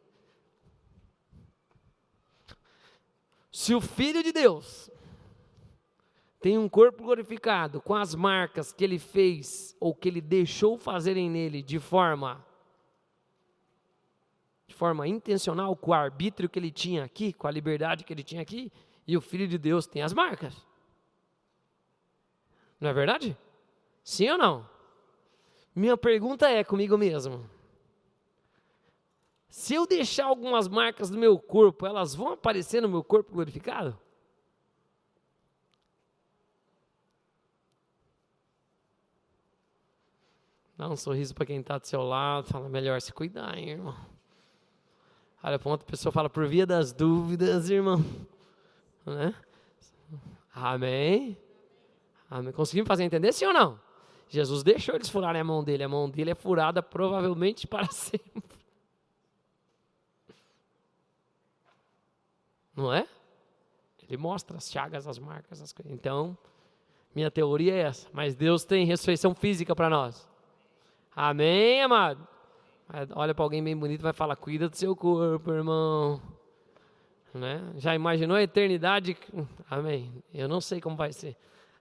Se o Filho de Deus tem um corpo glorificado com as marcas que ele fez ou que ele deixou fazerem nele de forma intencional, com o arbítrio que ele tinha aqui, com a liberdade que ele tinha aqui, e o Filho de Deus tem as marcas. Não é verdade? Sim ou não? Minha pergunta é comigo mesmo. Se eu deixar algumas marcas no meu corpo, elas vão aparecer no meu corpo glorificado? Dá um sorriso para quem está do seu lado, fala, melhor se cuidar, hein, irmão. Olha para outra pessoa, fala, por via das dúvidas, irmão. Né? Amém? Amém. Conseguimos fazer entender, sim ou não? Jesus deixou eles furarem a mão dele é furada provavelmente para sempre. Não é? Ele mostra as chagas, as marcas, as coisas. Então, minha teoria é essa. Mas Deus tem ressurreição física para nós. Amém, amado? Olha para alguém bem bonito e vai falar, cuida do seu corpo, irmão. Né? Já imaginou a eternidade? Amém. Eu não sei como vai ser.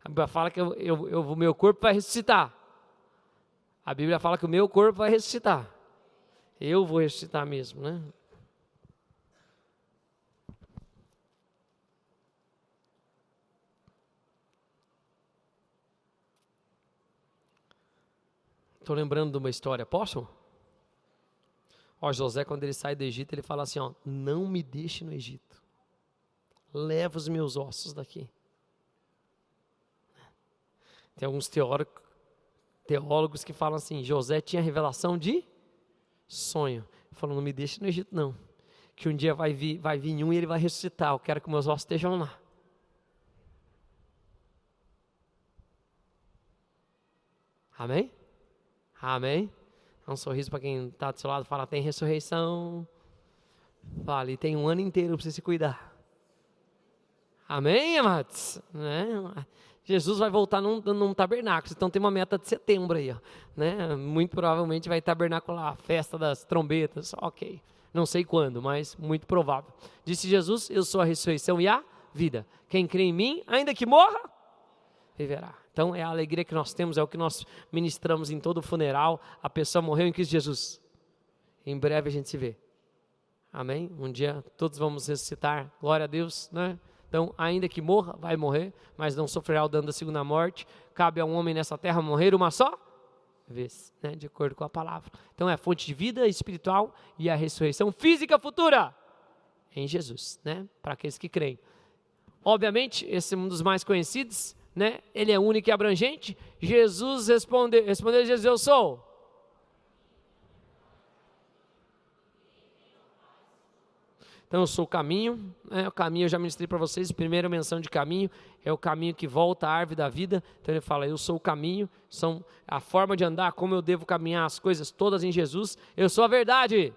A Bíblia fala que o meu corpo vai ressuscitar. A Bíblia fala que o meu corpo vai ressuscitar. Eu vou ressuscitar mesmo, né? Estou lembrando de uma história, posso? José, quando ele sai do Egito, ele fala assim, não me deixe no Egito. Leva os meus ossos daqui. Tem alguns teólogos que falam assim, José tinha revelação de sonho. Ele falou, não me deixe no Egito não. Que um dia vai vir um e ele vai ressuscitar. Eu quero que meus ossos estejam lá. Amém? Amém? Dá um sorriso para quem está do seu lado, fala, tem ressurreição. Fala, e tem um ano inteiro para você se cuidar. Amém, amados? Né? Jesus vai voltar num tabernáculo, então tem uma meta de setembro aí, né? Muito provavelmente vai tabernacular a festa das trombetas, ok. Não sei quando, mas muito provável. Disse Jesus, eu sou a ressurreição e a vida. Quem crê em mim, ainda que morra, viverá. Então é a alegria que nós temos, é o que nós ministramos em todo o funeral. A pessoa morreu em Cristo Jesus. Em breve a gente se vê. Amém? Um dia todos vamos ressuscitar. Glória a Deus, né? Então, ainda que morra, vai morrer, mas não sofrerá o dano da segunda morte. Cabe a um homem nessa terra morrer uma só vez, né? De acordo com a palavra. Então é a fonte de vida espiritual e a ressurreição física futura em Jesus, né? Para aqueles que creem. Obviamente, esse é um dos mais conhecidos, né? Ele é único e abrangente. Jesus respondeu Jesus, eu sou. Então eu sou o caminho, né? O caminho eu já ministrei para vocês, primeira menção de caminho, é o caminho que volta à árvore da vida. Então ele fala, eu sou o caminho, são a forma de andar, como eu devo caminhar as coisas todas em Jesus. Eu sou a verdade.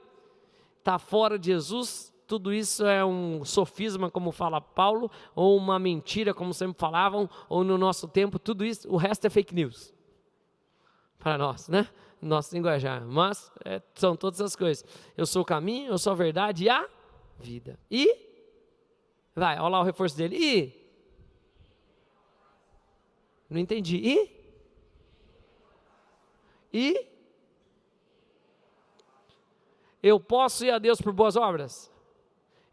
Está fora de Jesus, tudo isso é um sofisma, como fala Paulo, ou uma mentira, como sempre falavam, ou no nosso tempo, tudo isso, o resto é fake news. Para nós, né? Nosso linguajar. Mas são todas as coisas. Eu sou o caminho, eu sou a verdade e a vida. E, vai, olha lá o reforço dele. E, não entendi. E eu posso ir a Deus por boas obras?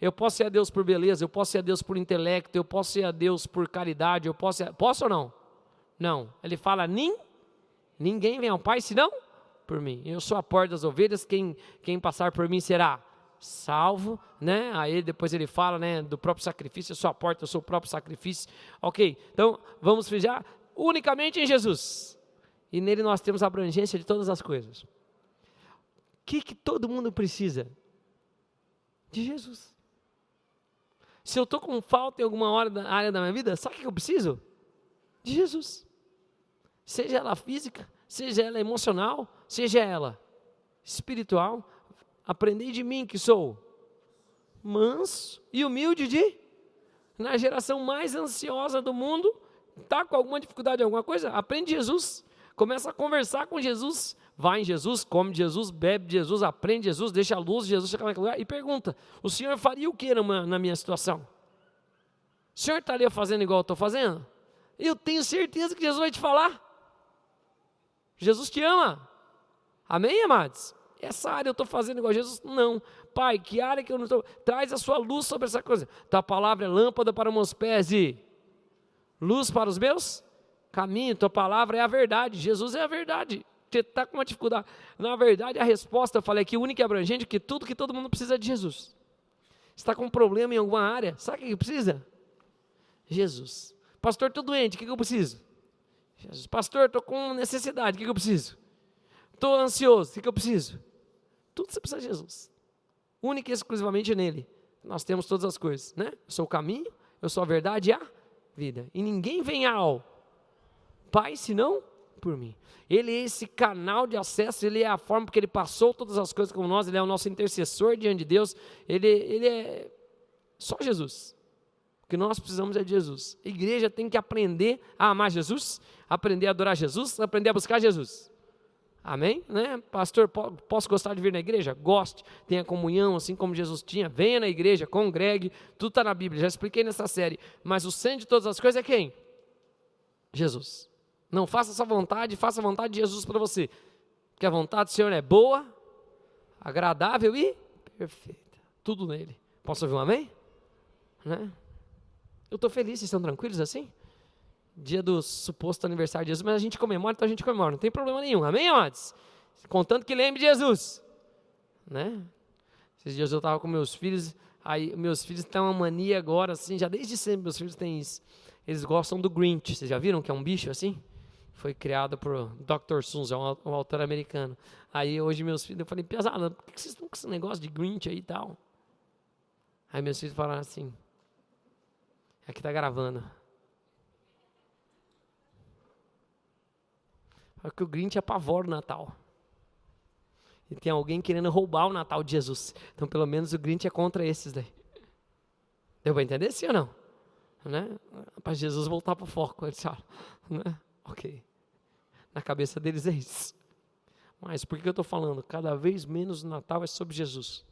Eu posso ir a Deus por beleza, eu posso ir a Deus por intelecto, eu posso ir a Deus por caridade, posso ou não? Não. Ele fala, ninguém vem ao Pai senão por mim. Eu sou a porta das ovelhas, quem passar por mim será salvo, né? Aí depois ele fala, né, do próprio sacrifício, eu sou a porta, eu sou o próprio sacrifício. Ok, então vamos fechar unicamente em Jesus. E nele nós temos a abrangência de todas as coisas. O que todo mundo precisa? De Jesus. Se eu estou com falta em alguma área da minha vida, sabe o que eu preciso? De Jesus. Seja ela física, seja ela emocional, seja ela espiritual. Aprendei de mim que sou manso e humilde na geração mais ansiosa do mundo, está com alguma dificuldade em alguma coisa? Aprende Jesus, começa a conversar com Jesus, vai em Jesus, come de Jesus, bebe de Jesus, aprende de Jesus, deixa a luz de Jesus chegar naquele lugar e pergunta, o Senhor faria o que na minha situação? O Senhor estaria fazendo igual eu estou fazendo? Eu tenho certeza que Jesus vai te falar. Jesus te ama. Amém, amados? Essa área eu estou fazendo igual a Jesus? Não. Pai, que área que eu não estou? Traz a sua luz sobre essa coisa. Tua palavra é lâmpada para os meus pés e luz para os meus caminhos. Tua palavra é a verdade. Jesus é a verdade. Você está com uma dificuldade. Na verdade, a resposta, eu falei aqui, única e abrangente, que tudo que todo mundo precisa é de Jesus. Você está com um problema em alguma área, sabe o que precisa? Jesus. Pastor, estou doente, o que eu preciso? Jesus. Pastor, estou com necessidade, o que eu preciso? Estou ansioso, o que eu preciso? Tudo você precisa de Jesus. Única e exclusivamente nele. Nós temos todas as coisas, né? Eu sou o caminho, eu sou a verdade e a vida. E ninguém vem ao Pai senão por mim. Ele é esse canal de acesso, ele é a forma porque ele passou todas as coisas como nós, ele é o nosso intercessor diante de Deus, ele é só Jesus. O que nós precisamos é de Jesus. A igreja tem que aprender a amar Jesus, aprender a adorar Jesus, aprender a buscar Jesus. Amém? Né? Pastor, posso gostar de vir na igreja? Goste, tenha comunhão, assim como Jesus tinha, venha na igreja, congregue, tudo está na Bíblia, já expliquei nessa série, mas o centro de todas as coisas é quem? Jesus. Não faça essa vontade, faça a vontade de Jesus para você, porque a vontade do Senhor é boa, agradável e perfeita, tudo nele. Posso ouvir um amém? Né? Eu estou feliz, vocês estão tranquilos assim? Dia do suposto aniversário de Jesus, mas a gente comemora, então a gente comemora, não tem problema nenhum, amém, amados? Contanto que lembre de Jesus, né? Esses dias eu estava com meus filhos, aí meus filhos têm uma mania agora, assim, já desde sempre meus filhos têm isso, eles gostam do Grinch, vocês já viram que é um bicho assim? Foi criado por Dr. Seuss, é um autor americano. Aí hoje meus filhos, eu falei, pesada, por que vocês estão com esse negócio de Grinch aí e tal? Aí meus filhos falaram assim, aqui está gravando. Porque o Grinch apavora o Natal. E tem alguém querendo roubar o Natal de Jesus. Então, pelo menos, o Grinch é contra esses daí. Deu para entender, sim ou não? Né? Para Jesus voltar para o foco. Eles falam, né? Ok. Na cabeça deles é isso. Mas por que eu estou falando? Cada vez menos o Natal é sobre Jesus.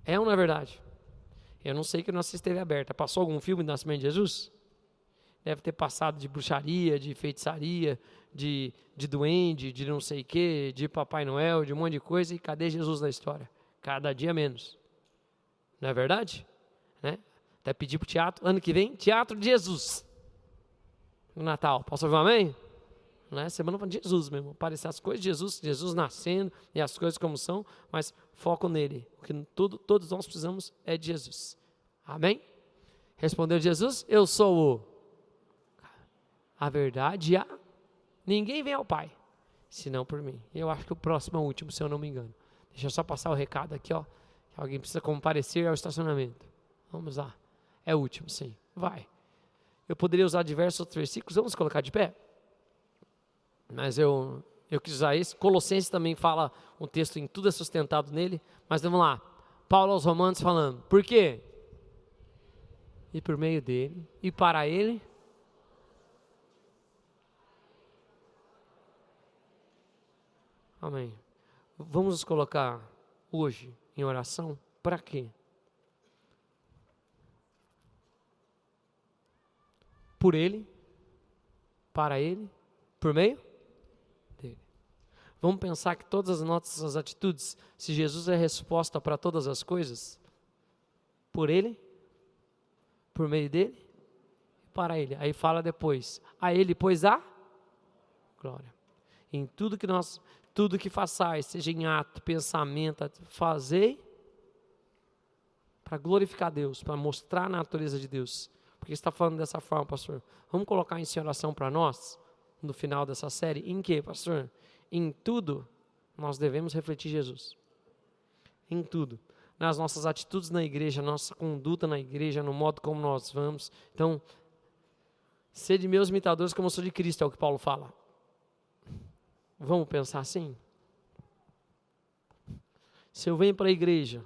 É ou não é verdade? Eu não sei que não assisti TV aberta. Passou algum filme do Nascimento de Jesus? Deve ter passado de bruxaria, de feitiçaria, de duende, de não sei o quê, de Papai Noel, de um monte de coisa. E cadê Jesus na história? Cada dia menos. Não é verdade? Né? Até pedir para o teatro, ano que vem, Teatro de Jesus. No Natal. Posso ouvir um amém? Né? Semana de Jesus mesmo. Aparecer as coisas de Jesus, Jesus nascendo e as coisas como são, mas foco nele. O que todos nós precisamos é de Jesus. Amém? Respondeu Jesus, eu sou a verdade e ninguém vem ao Pai, senão por mim. Eu acho que o próximo é o último, se eu não me engano. Deixa eu só passar o recado aqui, ó. Que alguém precisa comparecer ao estacionamento. Vamos lá. É o último, sim. Vai. Eu poderia usar diversos outros versículos. Vamos colocar de pé? Mas eu quis usar esse. Colossenses também fala um texto em tudo é sustentado nele. Mas vamos lá. Paulo aos Romanos falando. Por quê? E por meio dele. E para ele. Amém. Vamos nos colocar hoje em oração. Para quê? Por ele. Para ele. Por meio dele. Vamos pensar que todas as nossas atitudes, se Jesus é a resposta para todas as coisas, por Ele, por meio dEle, para Ele. Aí fala depois, a Ele pois a glória. Em tudo que façais, seja em ato, pensamento, fazei para glorificar Deus, para mostrar a natureza de Deus. Por que você está falando dessa forma, pastor? Vamos colocar isso em oração para nós, no final dessa série? Em que, pastor? Em tudo, nós devemos refletir Jesus. Em tudo. Nas nossas atitudes na igreja, nossa conduta na igreja, no modo como nós vamos. Então, sede meus imitadores como eu sou de Cristo, é o que Paulo fala. Vamos pensar assim? Se eu venho para a igreja,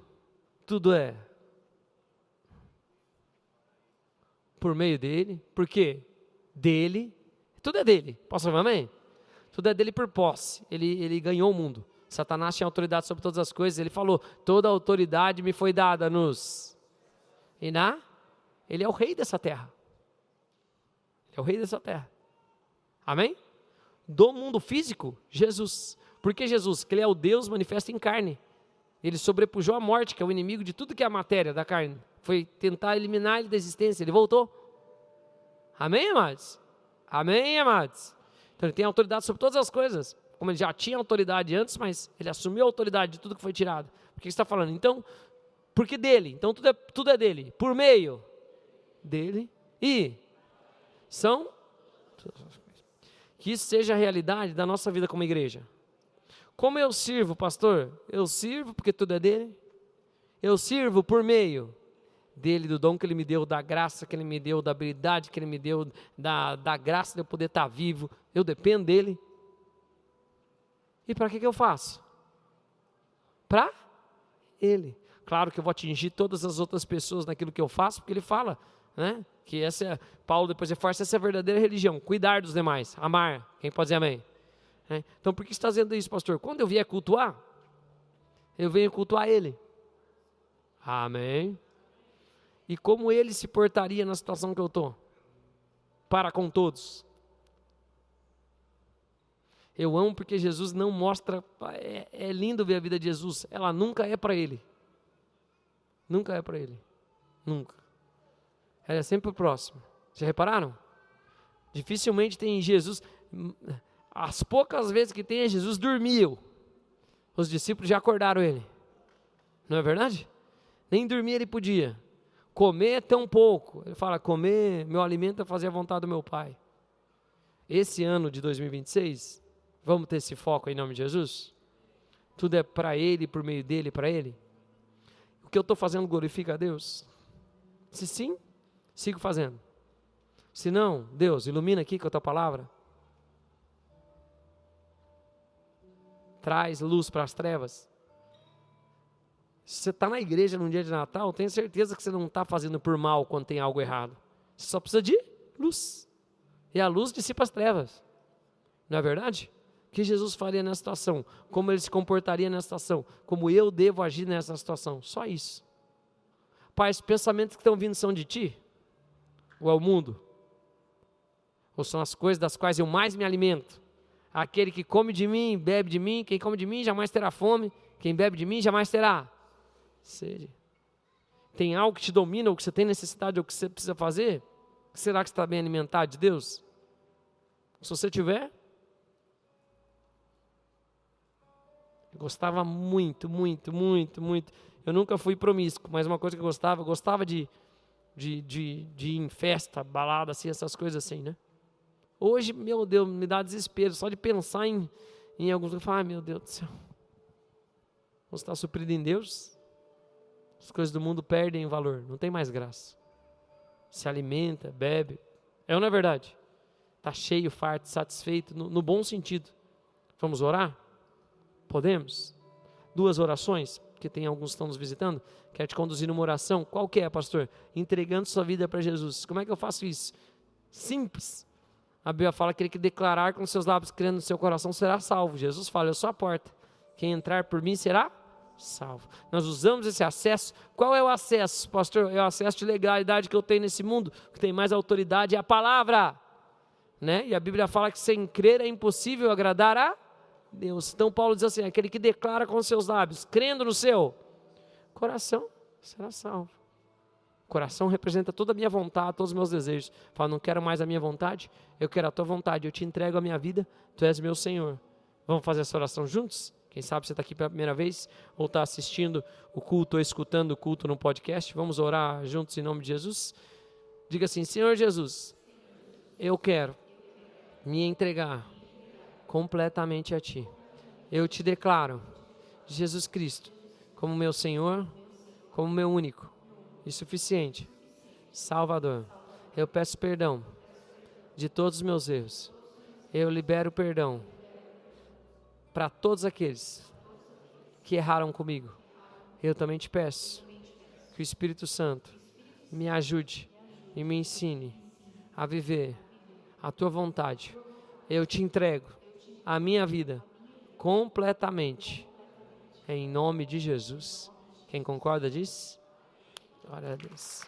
tudo é por meio dele. Por quê? Dele. Tudo é dele. Posso ouvir amém? Tudo é dele por posse. Ele ganhou o mundo. Satanás tinha autoridade sobre todas as coisas. Ele falou, toda a autoridade me foi dada nos... Ele é o rei dessa terra. Ele é o rei dessa terra. Amém? Do mundo físico, Jesus. Por que Jesus? Porque ele é o Deus manifesto em carne. Ele sobrepujou a morte, que é o inimigo de tudo que é a matéria da carne. Foi tentar eliminar ele da existência. Ele voltou. Amém, amados? Amém, amados? Então ele tem autoridade sobre todas as coisas. Como ele já tinha autoridade antes, mas ele assumiu a autoridade de tudo que foi tirado. Por que você está falando? Então, porque dele. Então tudo é dele. Por meio dele. E são... Que isso seja a realidade da nossa vida como igreja. Como eu sirvo, pastor? Eu sirvo porque tudo é dele. Eu sirvo por meio dele, do dom que ele me deu, da graça que ele me deu, da habilidade que ele me deu, da graça de eu poder estar vivo. Eu dependo dele. E para que eu faço? Para ele. Claro que eu vou atingir todas as outras pessoas naquilo que eu faço, porque ele fala, né? Que Paulo depois reforça, essa é a verdadeira religião, cuidar dos demais, amar. Quem pode dizer amém? Então por que você está dizendo isso, pastor? Quando eu vier cultuar, eu venho cultuar ele. Amém. E como ele se portaria na situação que eu estou? Para com todos. Eu amo porque Jesus não mostra, é lindo ver a vida de Jesus, ela nunca é para ele. Nunca é para ele. Nunca. Ela é sempre o próximo. Vocês repararam? Dificilmente tem Jesus, as poucas vezes que tem Jesus dormiu. Os discípulos já acordaram ele. Não é verdade? Nem dormir ele podia. Comer tão pouco. Ele fala, comer, meu alimento é fazer a vontade do meu Pai. Esse ano de 2026, vamos ter esse foco em nome de Jesus? Tudo é para ele, por meio dele, para ele? O que eu estou fazendo glorifica a Deus? Se sim, sigo fazendo. Se não, Deus, ilumina aqui com a tua palavra. Traz luz para as trevas. Se você está na igreja num dia de Natal, tenho certeza que você não está fazendo por mal quando tem algo errado. Você só precisa de luz. E a luz dissipa as trevas. Não é verdade? O que Jesus faria nessa situação? Como ele se comportaria nessa situação? Como eu devo agir nessa situação? Só isso. Pai, os pensamentos que estão vindo são de ti? Ou é o mundo? Ou são as coisas das quais eu mais me alimento? Aquele que come de mim, bebe de mim, quem come de mim jamais terá fome, quem bebe de mim jamais terá sede. Tem algo que te domina, ou que você tem necessidade, ou que você precisa fazer? Será que você está bem alimentado de Deus? Se você tiver, eu gostava muito. Eu nunca fui promíscuo, mas uma coisa que eu gostava de ir em festa, balada, assim, essas coisas assim, né? Hoje, meu Deus, me dá desespero só de pensar em alguns. Eu falo, ai meu Deus do céu. Você está suprido em Deus? As coisas do mundo perdem valor, não tem mais graça. Se alimenta, bebe. É ou não é verdade? Está cheio, farto, satisfeito, no bom sentido. Vamos orar? Podemos? 2 orações, porque tem alguns que estão nos visitando. Quero te conduzir numa oração. Qual que é, pastor? Entregando sua vida para Jesus. Como é que eu faço isso? Simples. A Bíblia fala que ele que declarar com seus lábios, crendo no seu coração, será salvo. Jesus fala, eu sou a porta. Quem entrar por mim será salvo. Nós usamos esse acesso. Qual é o acesso, pastor? É o acesso de legalidade que eu tenho nesse mundo. O que tem mais autoridade é a palavra. Né? E a Bíblia fala que sem crer é impossível agradar a Deus. Então Paulo diz assim, aquele que declara com seus lábios, crendo no seu coração, será salvo. Coração representa toda a minha vontade, todos os meus desejos. Fala, não quero mais a minha vontade, eu quero a tua vontade. Eu te entrego a minha vida, tu és meu Senhor. Vamos fazer essa oração juntos? Quem sabe você está aqui pela primeira vez, ou está assistindo o culto, ou escutando o culto no podcast. Vamos orar juntos em nome de Jesus? Diga assim, Senhor Jesus, eu quero me entregar completamente a Ti. Eu te declaro Jesus Cristo como meu Senhor, como meu único e suficiente Salvador. Eu peço perdão de todos os meus erros. Eu libero perdão para todos aqueles que erraram comigo. Eu também te peço que o Espírito Santo me ajude e me ensine a viver a tua vontade. Eu te entrego a minha vida completamente, em nome de Jesus. Quem concorda diz? Glória a Deus.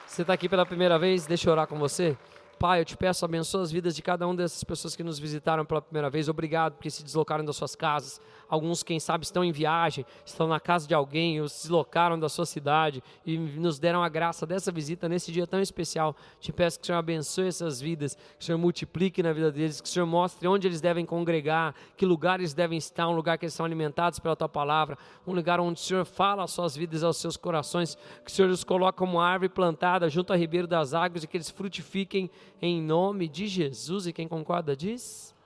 Você está aqui pela primeira vez? Deixa eu orar com você. Pai, eu te peço, abençoa as vidas de cada uma dessas pessoas que nos visitaram pela primeira vez. Obrigado porque se deslocaram das suas casas. Alguns, quem sabe, estão em viagem, estão na casa de alguém, ou se deslocaram da sua cidade e nos deram a graça dessa visita nesse dia tão especial. Te peço que o Senhor abençoe essas vidas, que o Senhor multiplique na vida deles, que o Senhor mostre onde eles devem congregar, que lugar eles devem estar, um lugar que eles são alimentados pela Tua Palavra, um lugar onde o Senhor fala às suas vidas, aos seus corações, que o Senhor os coloque como árvore plantada junto ao ribeiro das águas e que eles frutifiquem em nome de Jesus. E quem concorda diz?